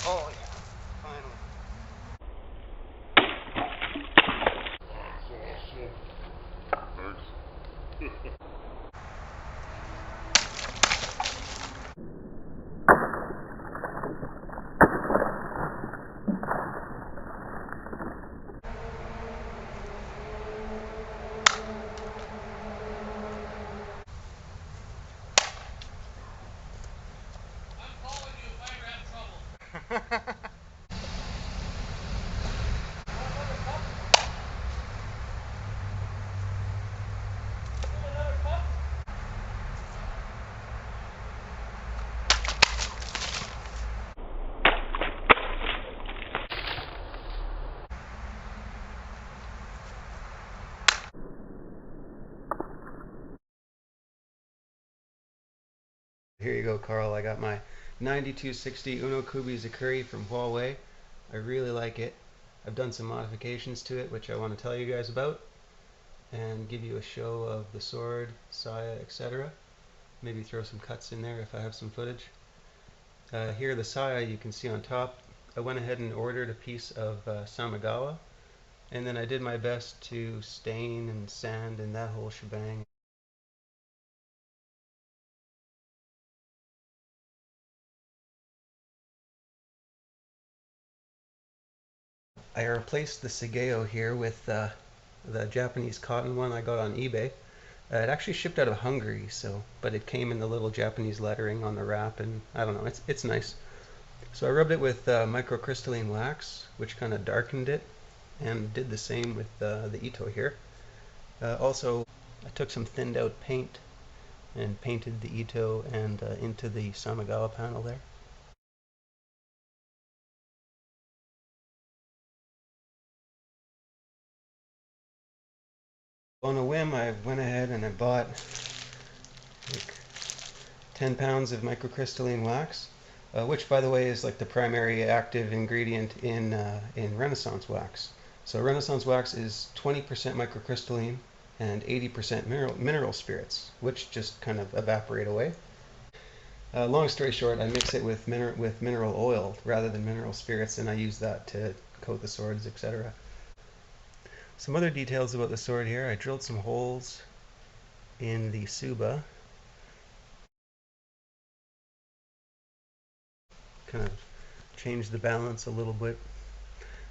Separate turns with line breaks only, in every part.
Oh yeah, finally. Here you go, Carl. I got my 9260 unokubi zukuri from Huawei. I really like it. I've done some modifications to it, which I want to tell you guys about, and give you a show of the sword, saya, etc. Maybe throw some cuts in there if I have some footage. Here, the saya you can see on top. I went ahead and ordered a piece of Samagawa, and then I did my best to stain and sand and that whole shebang. I replaced the Sigeo here with the Japanese cotton one I got on eBay. It actually shipped out of Hungary, but it came in the little Japanese lettering on the wrap, and I don't know, it's nice. So I rubbed it with microcrystalline wax, which kind of darkened it, and did the same with the Ito here. Also, I took some thinned out paint and painted the Ito and into the Samagawa panel there. On a whim, I went ahead and I bought like 10 pounds of microcrystalline wax, which, by the way, is like the primary active ingredient in Renaissance wax. So Renaissance wax is 20% microcrystalline and 80% mineral spirits, which just kind of evaporate away. Long story short, I mix it with mineral oil rather than mineral spirits, and I use that to coat the swords, etc. Some other details about the sword here: I drilled some holes in the tsuba, kind of changed the balance a little bit.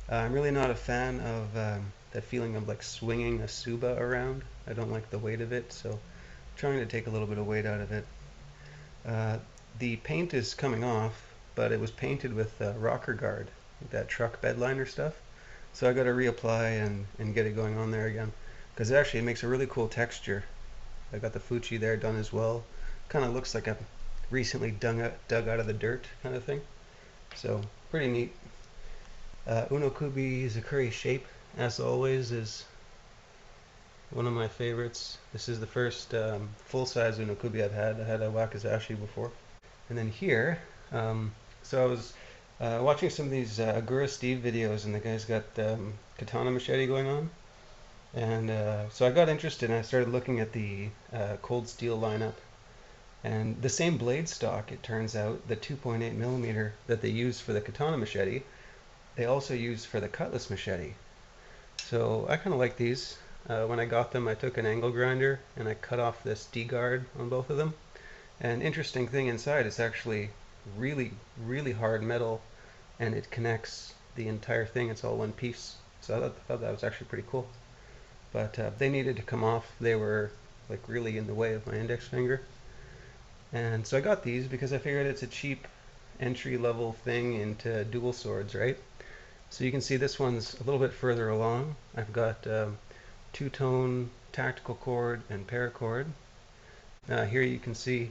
I'm really not a fan of that feeling of like swinging a tsuba around. I don't like the weight of it, so I'm trying to take a little bit of weight out of it. The paint is coming off, but it was painted with rocker guard, that truck bed liner stuff. So I got to reapply and get it going on there again, because actually it makes a really cool texture. I got the fuchi there done as well. Kind of looks like a recently dug out of the dirt kind of thing. So pretty neat. Unokubi zukuri shape, as always, is one of my favorites. This is the first full-size unokubi I've had. I had a wakizashi before. And then here, so I was watching some of these Agura Steve videos, and the guy's got Katana machete going on. And so I got interested, and I started looking at the Cold Steel lineup. And the same blade stock, it turns out, the 2.8 millimeter that they use for the Katana machete, they also use for the cutlass machete. So I kind of like these. When I got them, I took an angle grinder and I cut off this D-guard on both of them. And interesting thing inside, it's actually really hard metal, and it connects the entire thing. It's all one piece. So I thought that was actually pretty cool. But they needed to come off. They were like really in the way of my index finger. And so I got these because I figured it's a cheap entry level thing into dual swords, right? So you can see this one's a little bit further along. I've got two-tone tactical cord and paracord. Here you can see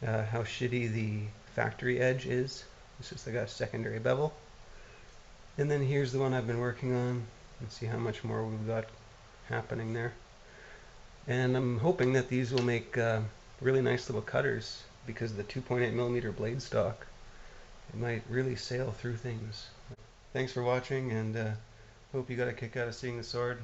how shitty the factory edge is. It's just like a secondary bevel. And then here's the one I've been working on. Let's see how much more we've got happening there. And I'm hoping that these will make really nice little cutters, because the 2.8 millimeter blade stock, it might really sail through things. Thanks for watching, and hope you got a kick out of seeing the sword.